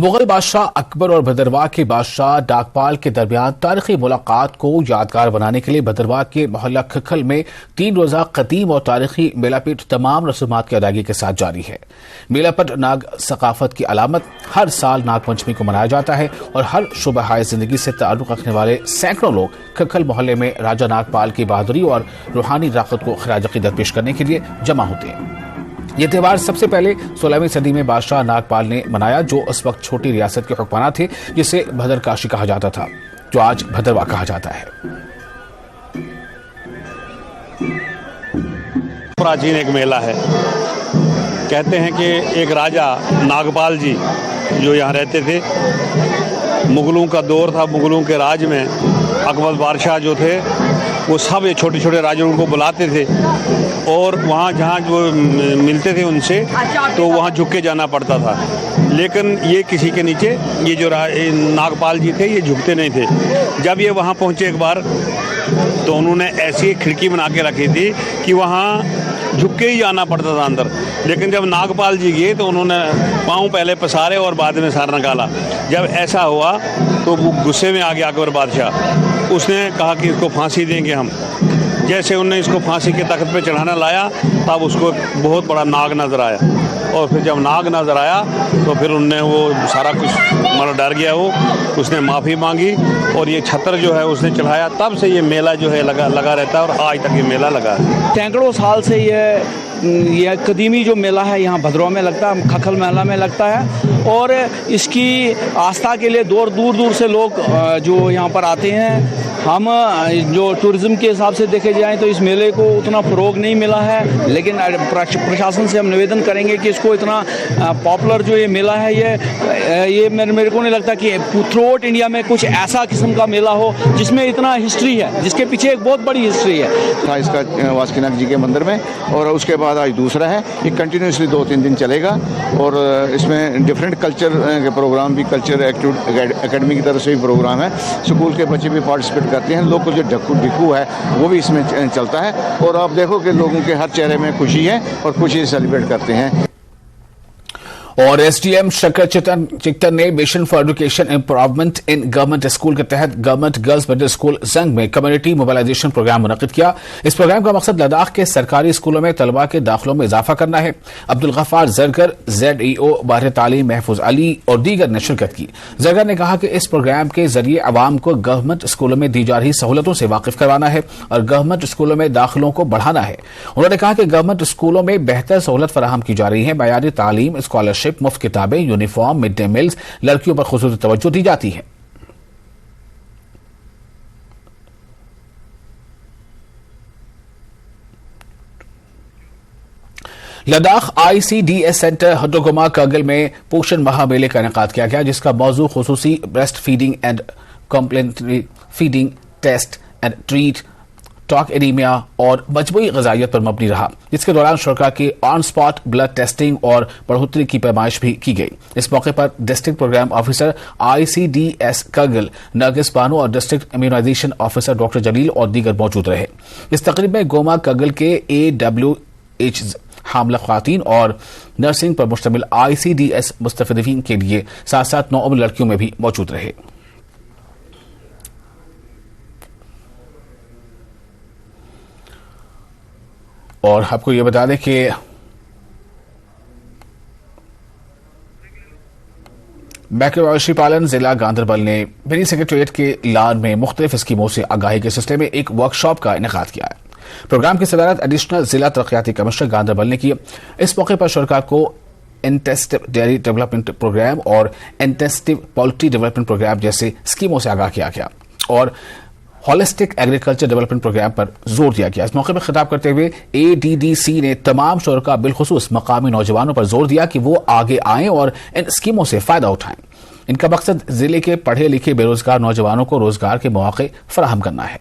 मुगल बादशाह अकबर और भदरवाह के बादशाह डाकपाल के दरमियान तारीखी मुलाकात को यादगार बनाने के लिए भदरवाह के मोहल्ला खखल में 3 रोजा कदीम और तारीखी मेलापीट तमाम रसूमात की अदायगी के साथ जारी है। मेलापट नाग सकाफत की अलामत, हर साल नागपंचमी को मनाया जाता है और हर शुबहाए जिंदगी से ताल्लुक रखने वाले सैकड़ों लोग खखल मोहल्ले में राजा नागपाल की बहादुरी और रूहानी ताकत को खिराज अकीदत पेश करने के लिए जमा होते हैं। ये त्यौहार सबसे पहले 16वीं सदी में बादशाह नागपाल ने मनाया, जो उस वक्त छोटी रियासत के हुक्मरान थे, जिसे भदरकाशी कहा जाता था, जो आज भदरवाह कहा जाता है। प्राचीन एक मेला है। कहते हैं कि एक राजा नागपाल जी जो यहाँ रहते थे, मुगलों का दौर था, मुगलों के राज में अकबर बादशाह जो थे वो सब ये छोटे छोटे राजाओं को बुलाते थे और वहाँ जहाँ जो मिलते थे उनसे तो वहाँ झुक के जाना पड़ता था। लेकिन ये किसी के नीचे ये जो नागपाल जी थे ये झुकते नहीं थे। जब ये वहाँ पहुँचे एक बार तो उन्होंने ऐसी खिड़की बना के रखी थी कि वहाँ झुक के ही जाना पड़ता था अंदर। लेकिन जब नागपाल जी गए तो उन्होंने पाँव पहले पसारे और बाद में सर निकाला। जब ऐसा हुआ तो वो गुस्से में आ गया अकबर बादशाह। उसने कहा कि इसको फांसी देंगे हम। जैसे उनने इसको फांसी के तख्त पे चढ़ाना लाया तब उसको बहुत बड़ा नाग नज़र आया और फिर जब नाग नज़र आया तो फिर उनने वो सारा कुछ मतलब डर गया वो, उसने माफ़ी मांगी और ये छत्र जो है उसने चढ़ाया। तब से ये मेला जो है लगा रहता है और आज तक ये मेला लगा है। सैकड़ों साल से ये कदीमी जो मेला है यहाँ भदरवाह में लगता है, खखल मेला में लगता है और इसकी आस्था के लिए दूर दूर से लोग जो यहाँ पर आते हैं। हम जो टूरिज़्म के हिसाब से देखे जाएं तो इस मेले को उतना फ़रोग नहीं मिला है, लेकिन प्रशासन से हम निवेदन करेंगे कि इसको इतना पॉपुलर जो ये मेला है ये मेरे को नहीं लगता कि थ्रू आउट इंडिया में कुछ ऐसा किस्म का मेला हो जिसमें इतना हिस्ट्री है, जिसके पीछे एक बहुत बड़ी हिस्ट्री है। था इसका वासुकीनाथ जी के मंदिर में और उसके बाद आज दूसरा है। ये कंटिन्यूसली 2-3 दिन चलेगा और इसमें डिफरेंट कल्चर के प्रोग्राम भी, कल्चर एकेडमी की तरफ से भी प्रोग्राम है। स्कूल के बच्चे भी पार्टिसिपेट करते हैं। लोग को जो ढिक्कू है वो भी इसमें चलता है और आप देखो कि लोगों के हर चेहरे में खुशी है और खुशी सेलिब्रेट करते हैं। और एसडीएम शकर चित्तन ने mission for education improvement in government school के तहत गवर्नमेंट गर्ल्स मिडिल स्कूल जंग में कम्युनिटी मोबिलाइजेशन प्रोग्राम मुनक्किद किया। इस प्रोग्राम का मकसद लद्दाख के सरकारी स्कूलों में तलबा के दाखिलों में इजाफा करना है। अब्दुल गफ्फार जरगर, ZEO बाहर तालीम महफूज अली और दीगर ने शिरकत की। जरगर ने कहा कि इस प्रोग्राम के जरिए अवाम को गवर्नमेंट स्कूलों में दी जा रही सहूलतों से वाकिफ करवाना है और गवर्नमेंट स्कूलों में दाखिलों को बढ़ाना है। उन्होंने कहा कि गवर्नमेंट स्कूलों में बेहतर सहूलत फराहम की जा रही है। मयारी तालीम, स्कॉलरशिप, मुफ्त किताबें, यूनिफॉर्म, मिड डे मील्स, लड़कियों पर खुसूसी तवज्जो दी जाती है। लद्दाख ICDS सेंटर हड्डोगुमा करगिल में पोषण माह मेले का इनेकाद किया गया, जिसका मौजू खुसूसी breast feeding and complementary feeding test and treat, talk anaemia और मजबूई ग़िज़ाइयत पर मबनी रहा, जिसके दौरान शुरका की ऑन स्पॉट ब्लड टेस्टिंग और बढ़ोतरी की पैमाइश भी की गई। इस मौके पर district program officer ICDS Kargil Nargis Bano और district immunization officer doctor Jalil और दीगर मौजूद रहे। इस तकरीब में गोमा करगिल के AWH हामला ख़वातीन और नर्सिंग पर मुश्तमिल ICDS मुस्तफ़ीदीन के लिए साथ साथ 9 लड़कियों में भी मौजूद रहे। और आपको ये बता दें कि महकमा मवेशी पालन जिला गांधरबल ने मिनी सेक्रेटरीट के लान में मुख्तलिफ स्कीमों से आगाही के सिलसिले में एक वर्कशॉप का इनेकाद किया है। प्रोग्राम की सदारत एडिशनल जिला तरक्याती कमिश्नर गांधरबल ने की। इस मौके पर शुरका को इंटेंसिव डेयरी डेवलपमेंट प्रोग्राम और इंटेंसिव पोल्ट्री डेवलपमेंट प्रोग्राम जैसे स्कीमों से आगाह किया गया और होलिस्टिक एग्रीकल्चर डेवलपमेंट प्रोग्राम पर जोर दिया गया। इस मौके पर खिताब करते हुए ADDC ने तमाम शुरका बिलखुसूस मकामी नौजवानों पर जोर दिया कि वो आगे आएं और इन स्कीमों से फायदा उठाएं। इनका मकसद जिले के पढ़े लिखे बेरोजगार नौजवानों को रोजगार के मौके फराहम करना है।